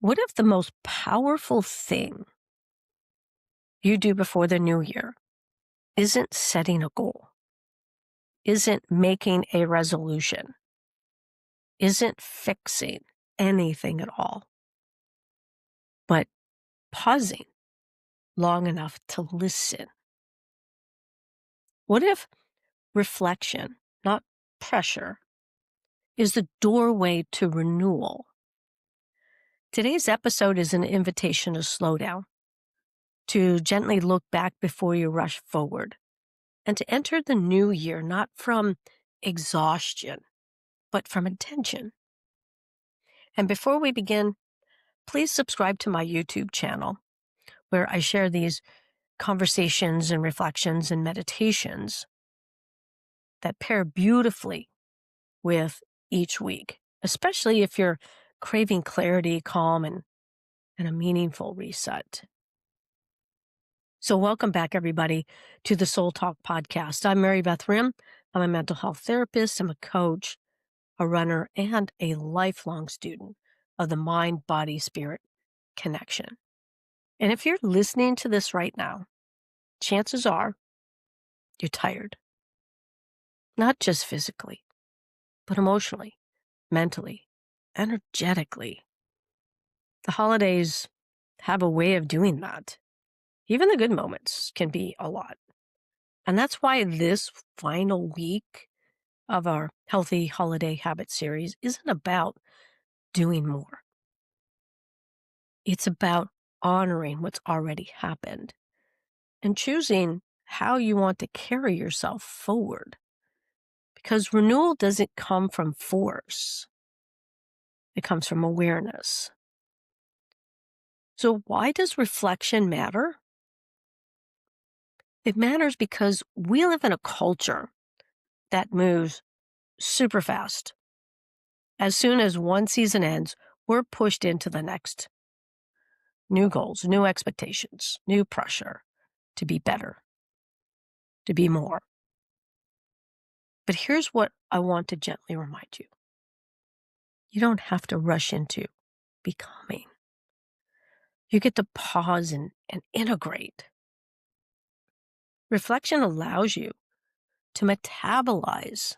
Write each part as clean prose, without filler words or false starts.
What if the most powerful thing you do before the new year isn't setting a goal, isn't making a resolution, isn't fixing anything at all, but pausing long enough to listen? What if reflection, not pressure, is the doorway to renewal? Today's episode is an invitation to slow down, to gently look back before you rush forward, and to enter the new year not from exhaustion, but from intention. And before we begin, please subscribe to my YouTube channel, where I share these conversations and reflections and meditations that pair beautifully with each week, especially if you're craving clarity, calm, and a meaningful reset. So welcome back, everybody, to the Soul Talk podcast. I'm Marybeth Hrim. I'm a mental health therapist. I'm a coach, a runner, and a lifelong student of the mind-body-spirit connection. And if you're listening to this right now, chances are you're tired. Not just physically, but emotionally, mentally, energetically. The holidays have a way of doing that. Even the good moments can be a lot. And that's why this final week of our Healthy Holiday Habit series isn't about doing more. It's about honoring what's already happened and choosing how you want to carry yourself forward. Because renewal doesn't come from force. It comes from awareness. So why does reflection matter? It matters because we live in a culture that moves super fast. As soon as one season ends, we're pushed into the next. New goals, new expectations, new pressure to be better, to be more. But here's what I want to gently remind you. You don't have to rush into becoming. You get to pause and integrate. Reflection allows you to metabolize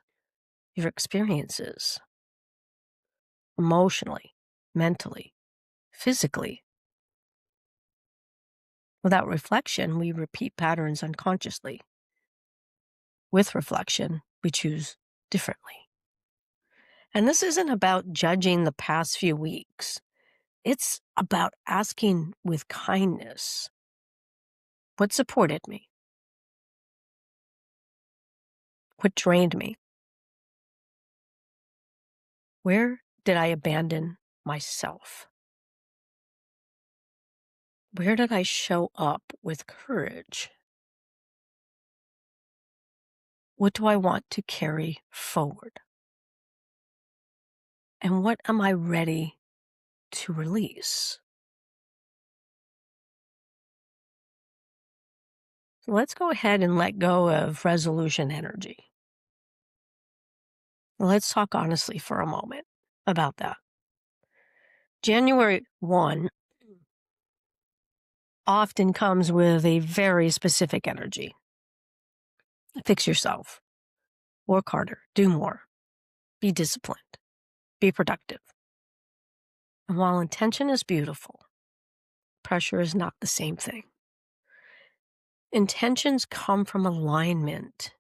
your experiences emotionally, mentally, physically. Without reflection, we repeat patterns unconsciously. With reflection, we choose differently. And this isn't about judging the past few weeks. It's about asking with kindness, what supported me? What drained me? Where did I abandon myself? Where did I show up with courage? What do I want to carry forward? And what am I ready to release? So let's go ahead and let go of resolution energy. Let's talk honestly for a moment about that. January 1 often comes with a very specific energy. Fix yourself. Work harder. Do more. Be disciplined. Be productive. And while intention is beautiful, pressure is not the same thing. Intentions come from alignment.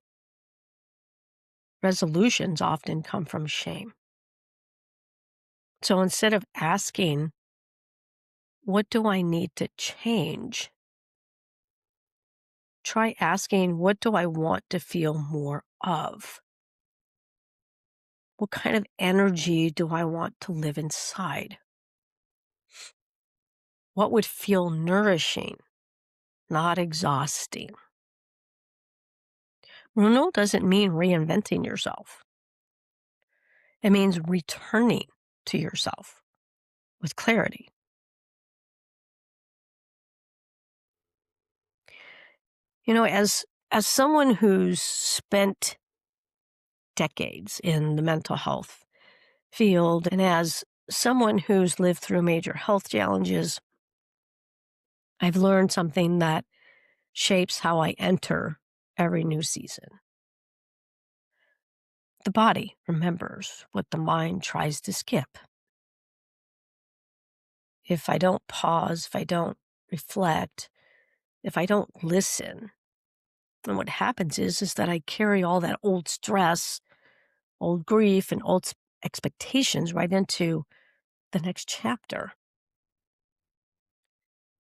Resolutions often come from shame. So instead of asking, what do I need to change? Try asking, what do I want to feel more of? What kind of energy do I want to live inside? What would feel nourishing, not exhausting? Renewal doesn't mean reinventing yourself. It means returning to yourself with clarity. You know, as someone who's spent decades in the mental health field and as someone who's lived through major health challenges, I've learned something that shapes how I enter every new season. The body remembers what the mind tries to skip. If I don't pause, if I don't reflect, if I don't listen, then what happens is that I carry all that old stress, old grief, and old expectations right into the next chapter.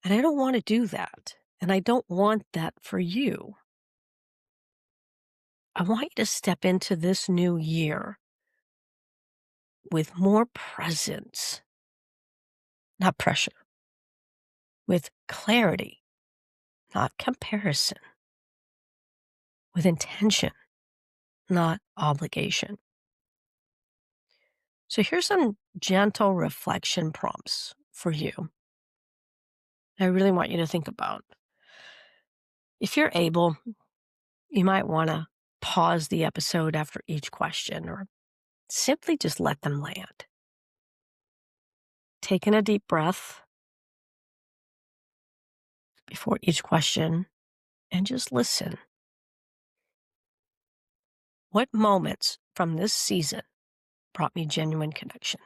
And I don't want to do that. And I don't want that for you. I want you to step into this new year with more presence, not pressure, with clarity, not comparison, with intention, not obligation. So here's some gentle reflection prompts for you. I really want you to think about. If you're able, you might want to pause the episode after each question or simply just let them land. Take in a deep breath before each question and just listen. What moments from this season brought me genuine connection?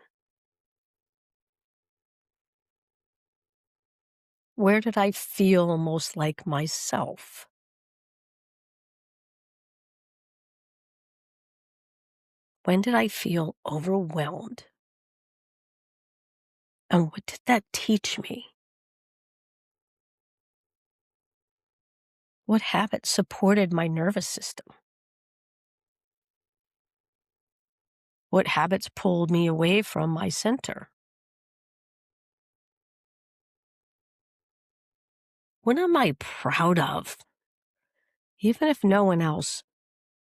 Where did I feel most like myself? When did I feel overwhelmed? And what did that teach me? What habits supported my nervous system? What habits pulled me away from my center? What am I proud of, even if no one else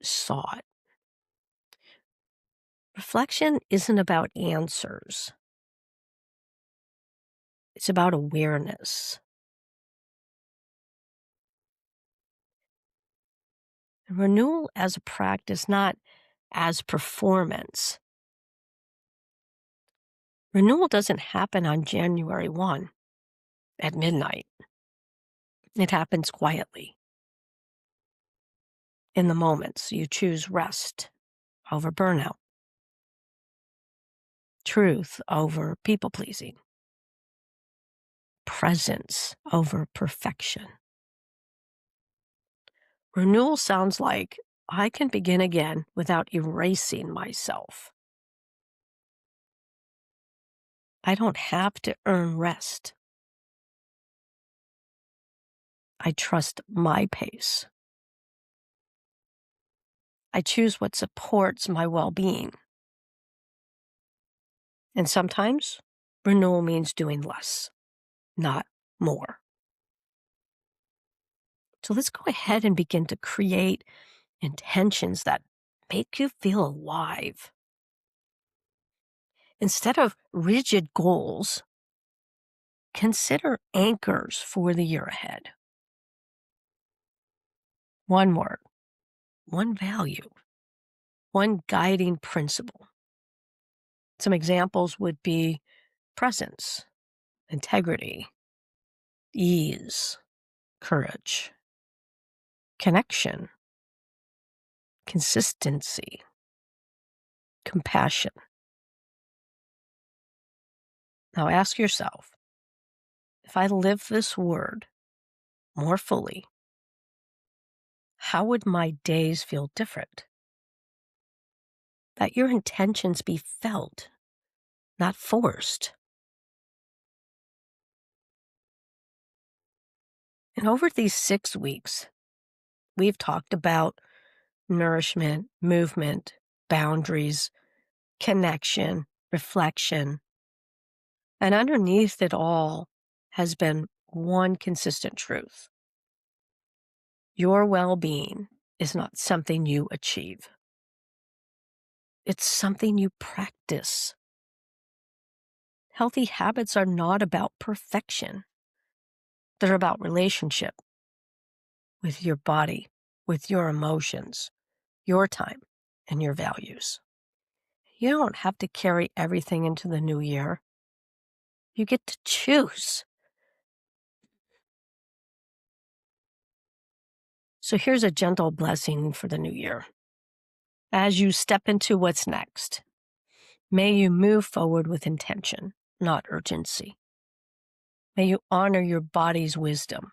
saw it? Reflection isn't about answers. It's about awareness. And renewal as a practice, not as performance. Renewal doesn't happen on January 1 at midnight. It happens quietly in the moments you choose rest over burnout, truth over people pleasing, presence over perfection. Renewal sounds like I can begin again without erasing myself. I don't have to earn rest. I trust my pace. I choose what supports my well-being. And sometimes renewal means doing less, not more. So let's go ahead and begin to create intentions that make you feel alive. Instead of rigid goals, consider anchors for the year ahead. One word, one value, one guiding principle. Some examples would be presence, integrity, ease, courage, connection, consistency, compassion. Now ask yourself, if I live this word more fully, how would my days feel different? That your intentions be felt, not forced. And over these 6 weeks, we've talked about nourishment, movement, boundaries, connection, reflection. And underneath it all has been one consistent truth. Your well-being is not something you achieve. It's something you practice. Healthy habits are not about perfection. They're about relationship with your body, with your emotions, your time, and your values. You don't have to carry everything into the new year. You get to choose. So here's a gentle blessing for the new year. As you step into what's next, may you move forward with intention, not urgency. May you honor your body's wisdom.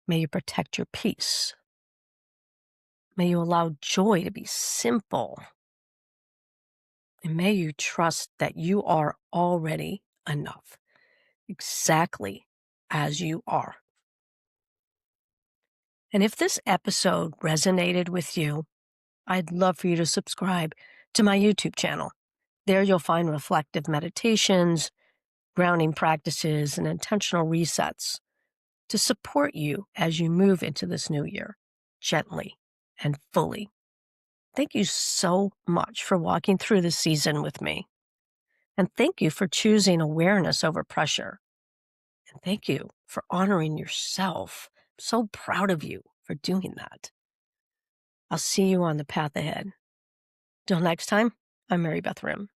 May you protect your peace. May you allow joy to be simple. And may you trust that you are already enough, exactly as you are. And if this episode resonated with you, I'd love for you to subscribe to my YouTube channel. There you'll find reflective meditations, grounding practices, and intentional resets to support you as you move into this new year, gently and fully. Thank you so much for walking through this season with me. And thank you for choosing awareness over pressure. And thank you for honoring yourself. I'm so proud of you for doing that. I'll see you on the path ahead. Till next time, I'm Marybeth Hrim.